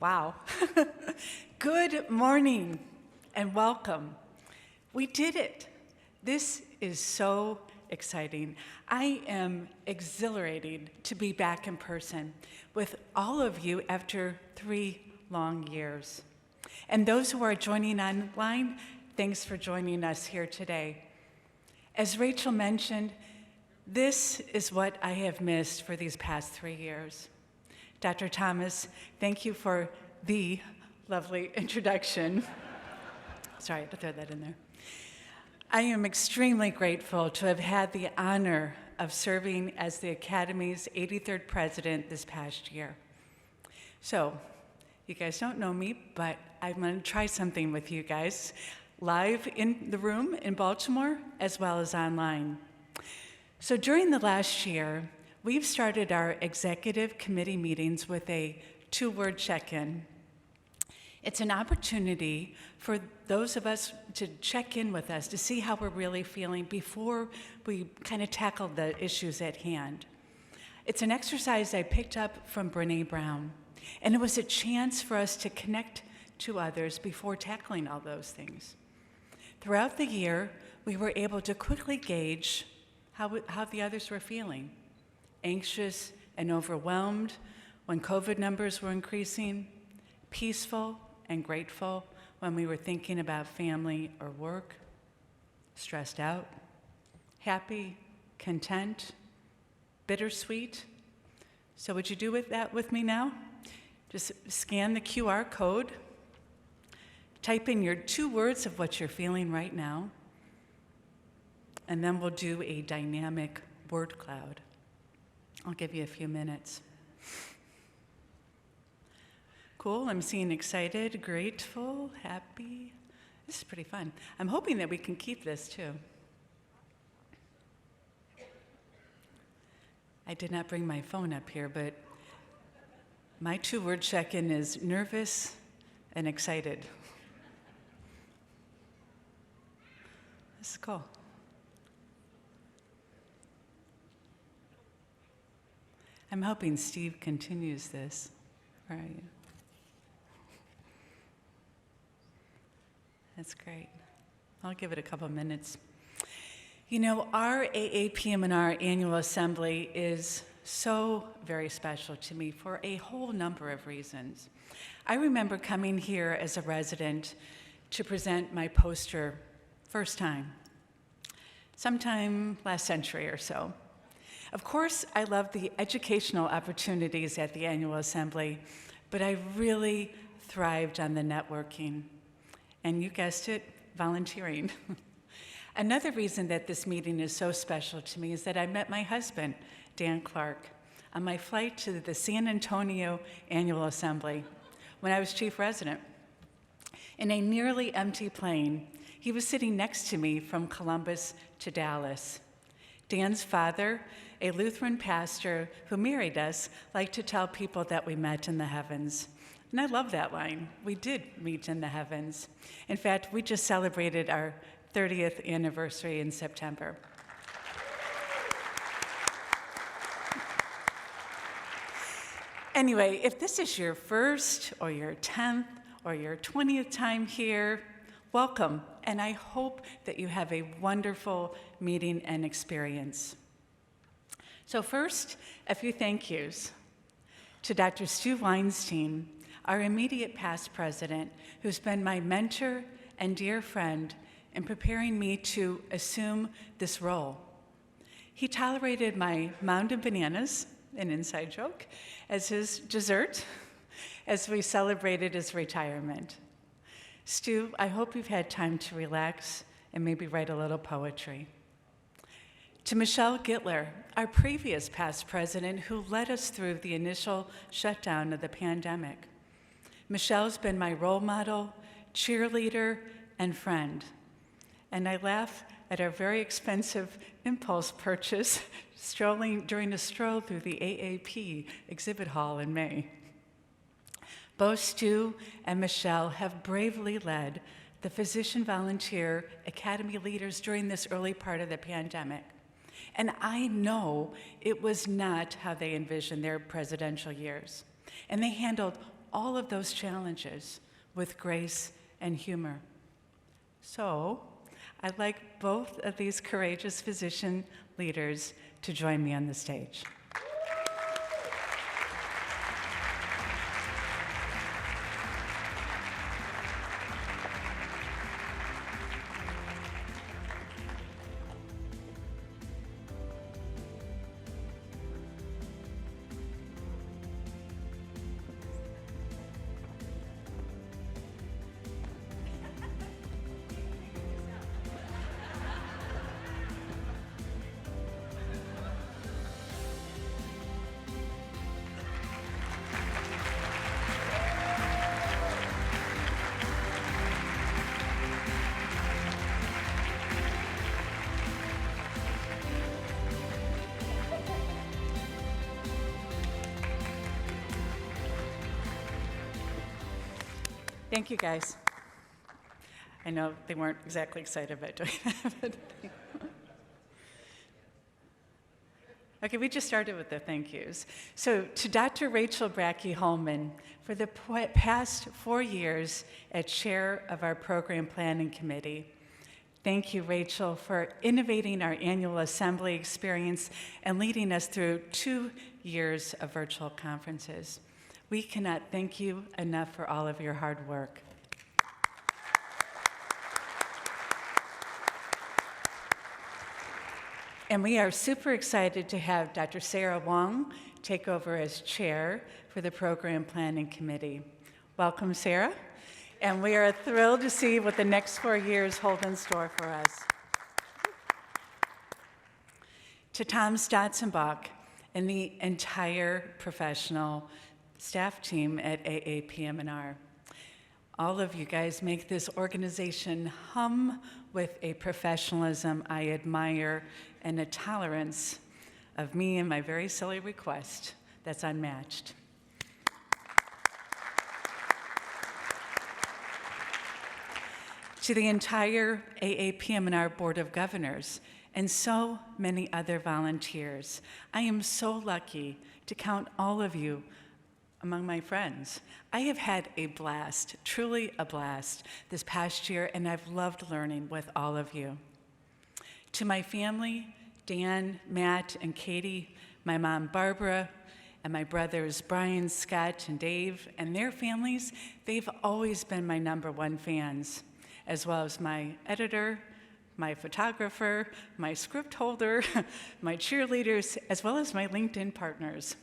Wow. Good morning and welcome. We did it. This is so exciting. I am exhilarated to be back in person with all of you after 3 long years. And those who are joining online, thanks for joining us here today. As Rachel mentioned, this is what I have missed for these past 3 years. Dr. Thomas, thank you for the lovely introduction. Sorry to throw that in there. I am extremely grateful to have had the honor of serving as the Academy's 83rd president this past year. So, you guys don't know me, but I'm going to try something with you guys, live in the room in Baltimore, as well as online. So during the last year, we've started our executive committee meetings with a 2-word check-in. It's an opportunity for those of us to check in with us, to see how we're really feeling before we kind of tackle the issues at hand. It's an exercise I picked up from Brené Brown, and it was a chance for us to connect to others before tackling all those things. Throughout the year, we were able to quickly gauge how the others were feeling. Anxious and overwhelmed when COVID numbers were increasing, peaceful and grateful when we were thinking about family or work, stressed out, happy, content, bittersweet. So would you do that with me now? Just scan the QR code, type in your 2 words of what you're feeling right now, and then we'll do a dynamic word cloud. I'll give you a few minutes. Cool, I'm seeing excited, grateful, happy. This is pretty fun. I'm hoping that we can keep this too. I did not bring my phone up here, but my 2-word check-in is nervous and excited. This is cool. I'm hoping Steve continues this. Where are you? That's great. I'll give it a couple minutes. You know, our AAPM&R annual assembly is so very special to me for a whole number of reasons. I remember coming here as a resident to present my poster first time, sometime last century or so. Of course, I love the educational opportunities at the annual assembly, but I really thrived on the networking. And you guessed it, volunteering. Another reason that this meeting is so special to me is that I met my husband, Dan Clark, on my flight to the San Antonio Annual Assembly when I was chief resident. In a nearly empty plane, he was sitting next to me from Columbus to Dallas. Dan's father, a Lutheran pastor who married us, liked to tell people that we met in the heavens. And I love that line. We did meet in the heavens. In fact, we just celebrated our 30th anniversary in September. Anyway, if this is your first or your 10th or your 20th time here, welcome, and I hope that you have a wonderful meeting and experience. So first, a few thank yous to Dr. Stu Weinstein, our immediate past president, who's been my mentor and dear friend in preparing me to assume this role. He tolerated my mound of bananas, an inside joke, as his dessert as we celebrated his retirement. Stu, I hope you've had time to relax and maybe write a little poetry. To Michelle Gittler, our previous past president who led us through the initial shutdown of the pandemic. Michelle's been my role model, cheerleader, and friend. And I laugh at our very expensive impulse purchase during a stroll through the AAP exhibit hall in May. Both Stu and Michelle have bravely led the Physician Volunteer Academy leaders during this early part of the pandemic. And I know it was not how they envisioned their presidential years. And they handled all of those challenges with grace and humor. So, I'd like both of these courageous physician leaders to join me on the stage. Thank you, guys. I know they weren't exactly excited about doing that. But okay, we just started with the thank yous. So to Dr. Rachel Brackey-Holman, for the past 4 years as chair of our program planning committee, thank you, Rachel, for innovating our annual assembly experience and leading us through 2 years of virtual conferences. We cannot thank you enough for all of your hard work. And we are super excited to have Dr. Sarah Wong take over as chair for the Program Planning Committee. Welcome, Sarah. And we are thrilled to see what the next 4 years hold in store for us. To Tom Stotzenbach and the entire professional staff team at AAPM&R. All of you guys make this organization hum with a professionalism I admire and a tolerance of me and my very silly request that's unmatched. To the entire AAPM&R Board of Governors and so many other volunteers, I am so lucky to count all of you among my friends. I have had a blast, truly a blast, this past year, and I've loved learning with all of you. To my family, Dan, Matt, and Katie, my mom, Barbara, and my brothers, Brian, Scott, and Dave, and their families, they've always been my #1 fans, as well as my editor, my photographer, my script holder, my cheerleaders, as well as my LinkedIn partners.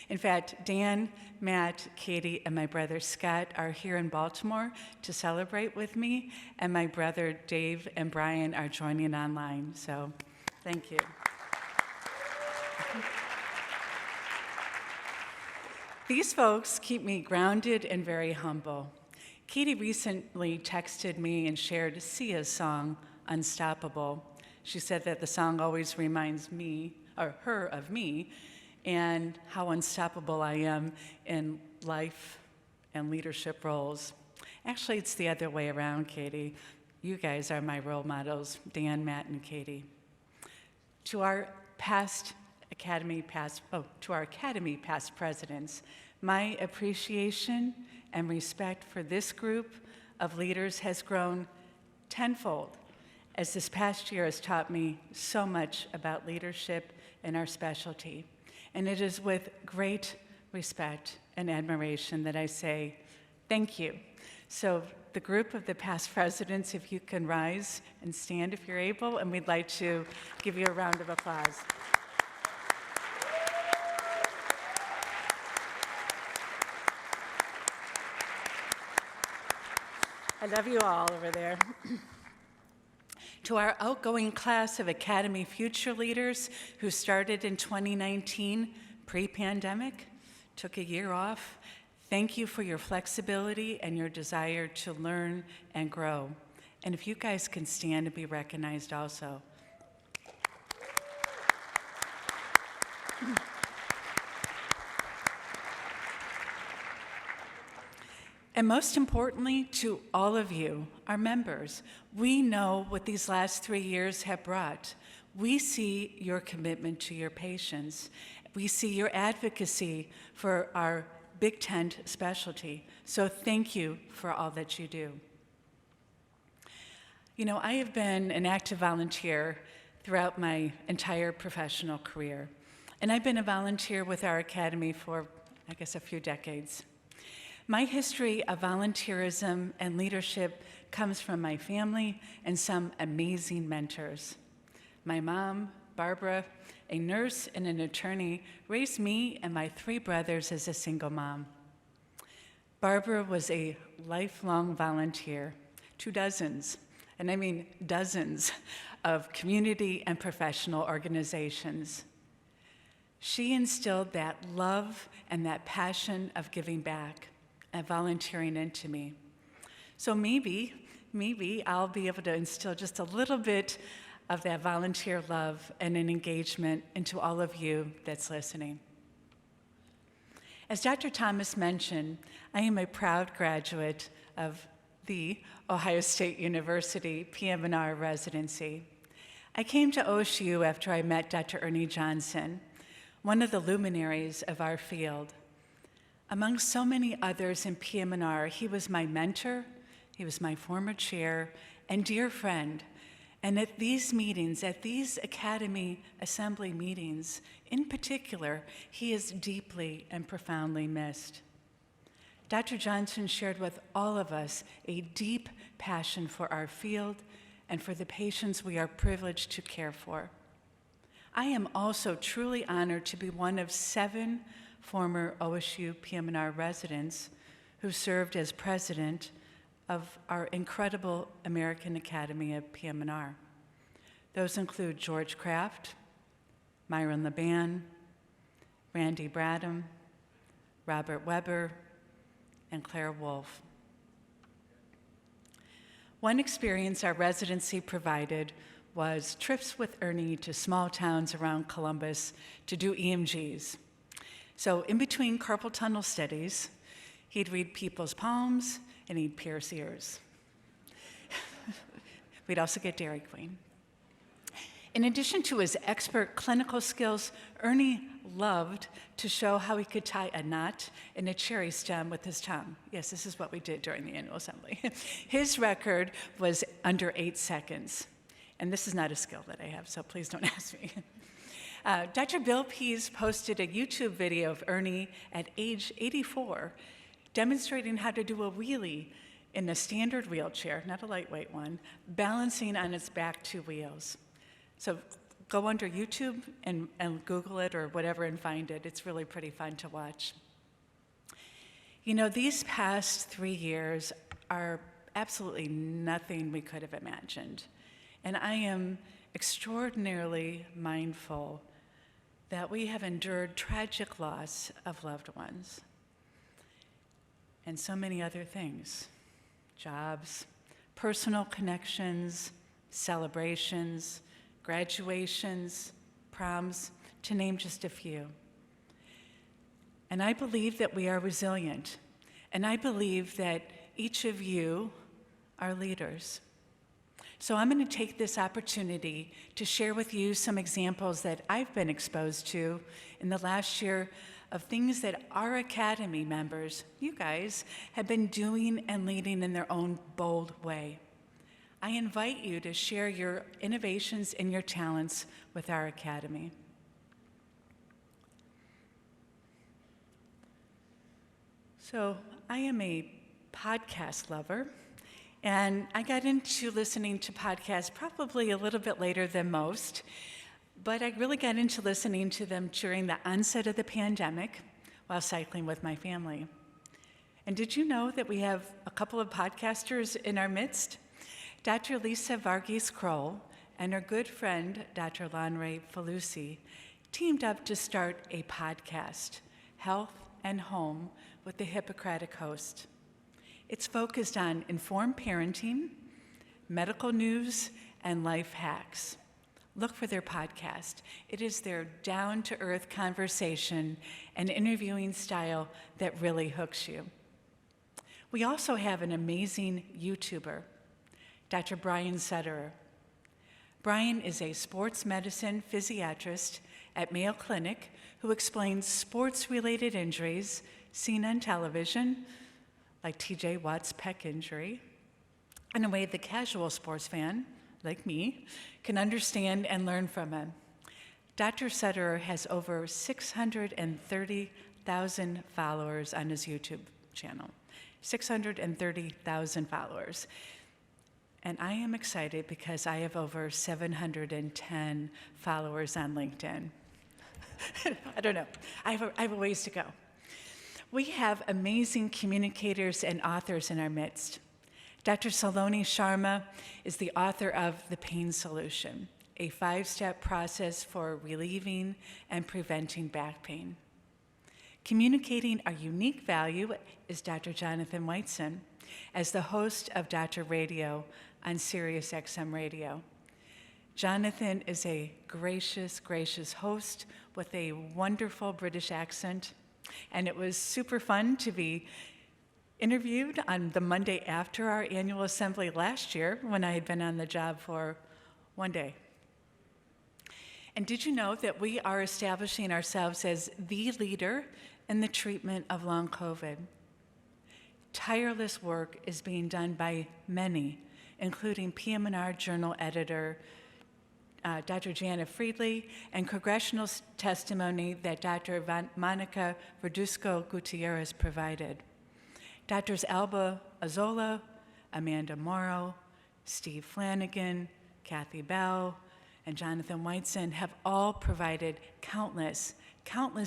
In fact, Dan, Matt, Katie, and my brother Scott are here in Baltimore to celebrate with me, and my brother Dave and Brian are joining online, so thank you. These folks keep me grounded and very humble. Katie recently texted me and shared Sia's song, Unstoppable. She said that the song always reminds me, or her of me, and how unstoppable I am in life and leadership roles. Actually, it's the other way around, Katie. You guys are my role models, Dan, Matt, and Katie. To our Academy past presidents, my appreciation and respect for this group of leaders has grown tenfold, as this past year has taught me so much about leadership and our specialty. And it is with great respect and admiration that I say thank you. So the group of the past presidents, if you can rise and stand if you're able, and we'd like to give you a round of applause. I love you all over there. To our outgoing class of Academy Future Leaders who started in 2019, pre-pandemic, took a year off, thank you for your flexibility and your desire to learn and grow. And if you guys can stand and be recognized also. And most importantly, to all of you, our members, we know what these last 3 years have brought. We see your commitment to your patients. We see your advocacy for our Big Tent specialty. So thank you for all that you do. You know, I have been an active volunteer throughout my entire professional career. And I've been a volunteer with our academy for, I guess, a few decades. My history of volunteerism and leadership comes from my family and some amazing mentors. My mom, Barbara, a nurse and an attorney, raised me and my 3 brothers as a single mom. Barbara was a lifelong volunteer, 2 dozens, and I mean dozens, of community and professional organizations. She instilled that love and that passion of giving back and volunteering into me. So maybe I'll be able to instill just a little bit of that volunteer love and an engagement into all of you that's listening. As Dr. Thomas mentioned, I am a proud graduate of the Ohio State University PM&R residency. I came to OSU after I met Dr. Ernie Johnson, one of the luminaries of our field. Among so many others in PM&R, he was my mentor, he was my former chair, and dear friend. And at these meetings, at these Academy Assembly meetings, in particular, he is deeply and profoundly missed. Dr. Johnson shared with all of us a deep passion for our field and for the patients we are privileged to care for. I am also truly honored to be one of 7 former OSU PM&R residents who served as president of our incredible American Academy of PM&R. Those include George Kraft, Myron LeBan, Randy Bradham, Robert Weber, and Claire Wolfe. One experience our residency provided was trips with Ernie to small towns around Columbus to do EMGs. So in between carpal tunnel studies, he'd read people's palms and he'd pierce ears. We'd also get Dairy Queen. In addition to his expert clinical skills, Ernie loved to show how he could tie a knot in a cherry stem with his tongue. Yes, this is what we did during the annual assembly. His record was under 8 seconds. And this is not a skill that I have, so please don't ask me. Dr. Bill Pease posted a YouTube video of Ernie at age 84 demonstrating how to do a wheelie in a standard wheelchair, not a lightweight one, balancing on its back 2 wheels. So go under YouTube and Google it or whatever and find it. It's really pretty fun to watch. You know, these past 3 years are absolutely nothing we could have imagined. And I am extraordinarily mindful that we have endured tragic loss of loved ones and so many other things, jobs, personal connections, celebrations, graduations, proms, to name just a few. And I believe that we are resilient, and I believe that each of you are leaders. So I'm going to take this opportunity to share with you some examples that I've been exposed to in the last year of things that our Academy members, you guys, have been doing and leading in their own bold way. I invite you to share your innovations and your talents with our Academy. So I am a podcast lover. And I got into listening to podcasts probably a little bit later than most, but I really got into listening to them during the onset of the pandemic while cycling with my family. And did you know that we have a couple of podcasters in our midst? Dr. Lisa Varghese-Kroll and her good friend, Dr. Lanre Falusi, teamed up to start a podcast, Health and Home with the Hippocratic Host. It's focused on informed parenting, medical news, and life hacks. Look for their podcast. It is their down-to-earth conversation and interviewing style that really hooks you. We also have an amazing YouTuber, Dr. Brian Sutterer. Brian is a sports medicine physiatrist at Mayo Clinic who explains sports-related injuries seen on television, like TJ Watt's pec injury, in a way the casual sports fan, like me, can understand and learn from him. Dr. Sutterer has over 630,000 followers on his YouTube channel. 630,000 followers. And I am excited because I have over 710 followers on LinkedIn. I don't know. I have a ways to go. We have amazing communicators and authors in our midst. Dr. Saloni Sharma is the author of The Pain Solution, a 5-step process for relieving and preventing back pain. Communicating our unique value is Dr. Jonathan Whiteson, as the host of Dr. Radio on Sirius XM Radio. Jonathan is a gracious, gracious host with a wonderful British accent, and it was super fun to be interviewed on the Monday after our annual assembly last year when I had been on the job for one day. And did you know that we are establishing ourselves as the leader in the treatment of long COVID? Tireless work is being done by many, including PM&R journal editor Dr. Jana Friedley, and congressional testimony that Dr. Monica Verduzco-Gutierrez provided. Drs. Alba Azola, Amanda Morrow, Steve Flanagan, Kathy Bell, and Jonathan Whiteson have all provided countless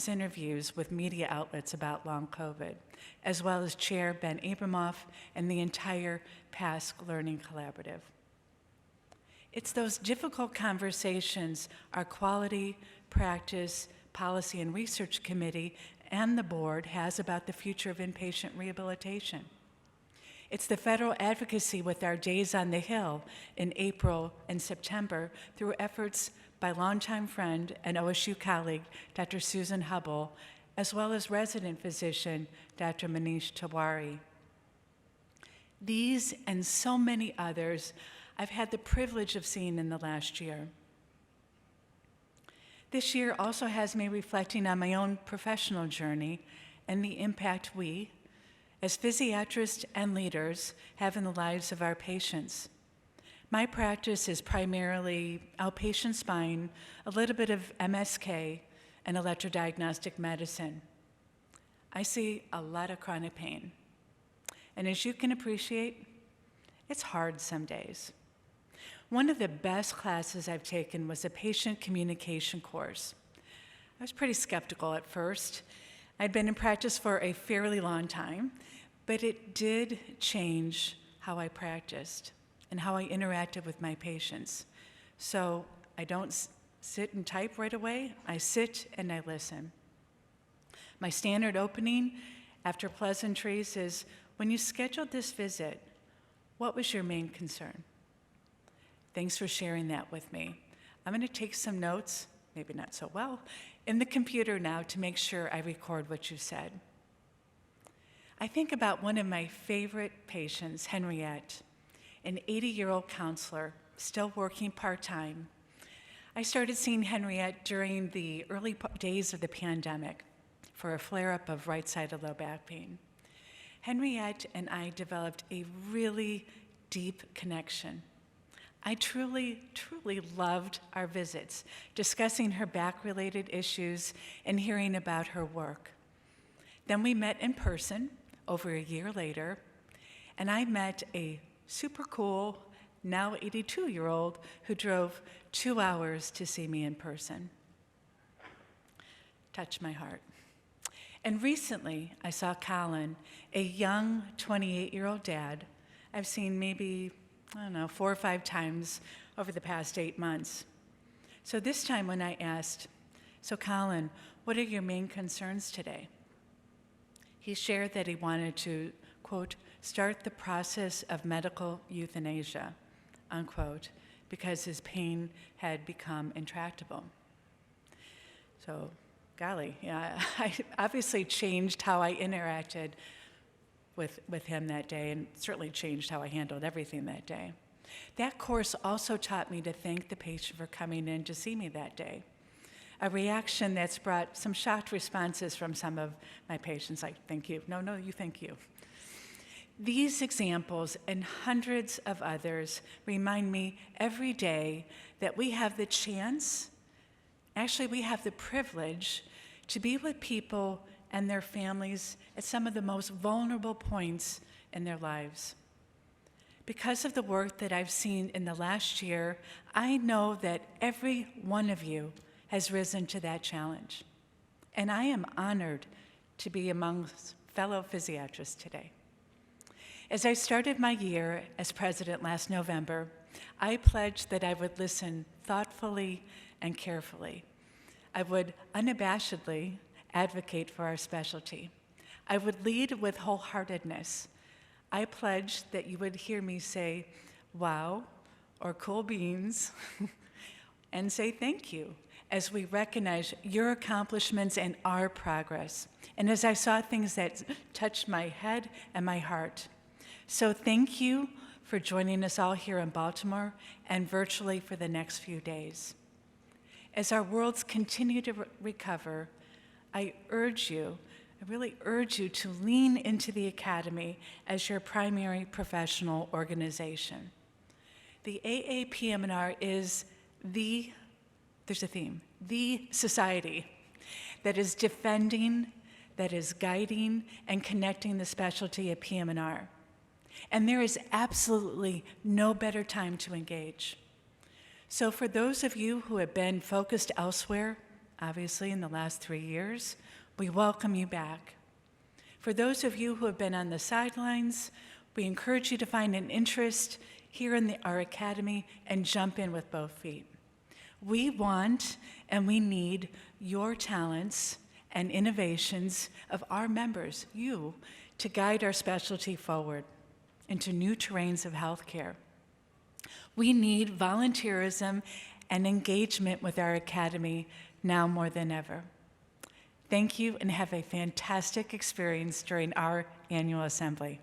interviews with media outlets about long COVID, as well as Chair Ben Abramoff and the entire PASC Learning Collaborative. It's those difficult conversations our Quality, Practice, Policy, and Research Committee and the board has about the future of inpatient rehabilitation. It's the federal advocacy with our Days on the Hill in April and September through efforts by longtime friend and OSU colleague, Dr. Susan Hubble, as well as resident physician, Dr. Manish Tiwari. These and so many others I've had the privilege of seeing in the last year. This year also has me reflecting on my own professional journey and the impact we, as physiatrists and leaders, have in the lives of our patients. My practice is primarily outpatient spine, a little bit of MSK, and electrodiagnostic medicine. I see a lot of chronic pain. And as you can appreciate, it's hard some days. One of the best classes I've taken was a patient communication course. I was pretty skeptical at first. I'd been in practice for a fairly long time, but it did change how I practiced and how I interacted with my patients. So I don't sit and type right away. I sit and I listen. My standard opening after pleasantries is, when you scheduled this visit, what was your main concern? Thanks for sharing that with me. I'm going to take some notes, maybe not so well, in the computer now to make sure I record what you said. I think about one of my favorite patients, Henriette, an 80-year-old counselor, still working part-time. I started seeing Henriette during the early days of the pandemic for a flare-up of right-sided low back pain. Henriette and I developed a really deep connection. I truly, truly loved our visits, discussing her back-related issues and hearing about her work. Then we met in person over a year later, and I met a super cool, now 82-year-old who drove 2 hours to see me in person. Touched my heart. And recently, I saw Colin, a young 28-year-old dad I've seen maybe 4 or 5 times over the past 8 months. So this time when I asked, "So Colin, what are your main concerns today?" He shared that he wanted to, quote, "start the process of medical euthanasia," unquote, because his pain had become intractable. So, golly, yeah, I obviously changed how I interacted with him that day, and certainly changed how I handled everything that day. That course also taught me to thank the patient for coming in to see me that day. a reaction that's brought some shocked responses from some of my patients, like, thank you. No, you thank you. These examples and hundreds of others remind me every day that we have the chance, actually we have the privilege, to be with people and their families at some of the most vulnerable points in their lives. Because of the work that I've seen in the last year, I know that every one of you has risen to that challenge. And I am honored to be amongst fellow physiatrists today. As I started my year as president last November, I pledged that I would listen thoughtfully and carefully. I would unabashedly advocate for our specialty. I would lead with wholeheartedness. I pledged that you would hear me say, wow, or cool beans, and say thank you as we recognize your accomplishments and our progress, and as I saw things that touched my head and my heart. So thank you for joining us all here in Baltimore and virtually for the next few days. As our worlds continue to recover, I really urge you to lean into the Academy as your primary professional organization. The AAPM&R is there's a theme, the society that is defending, that is guiding, and connecting the specialty of PM&R. And there is absolutely no better time to engage. So for those of you who have been focused elsewhere, obviously in the last 3 years, we welcome you back. For those of you who have been on the sidelines, we encourage you to find an interest here in our Academy and jump in with both feet. We want and we need your talents and innovations of our members, you, to guide our specialty forward into new terrains of healthcare. We need volunteerism and engagement with our Academy now more than ever. Thank you and have a fantastic experience during our annual assembly.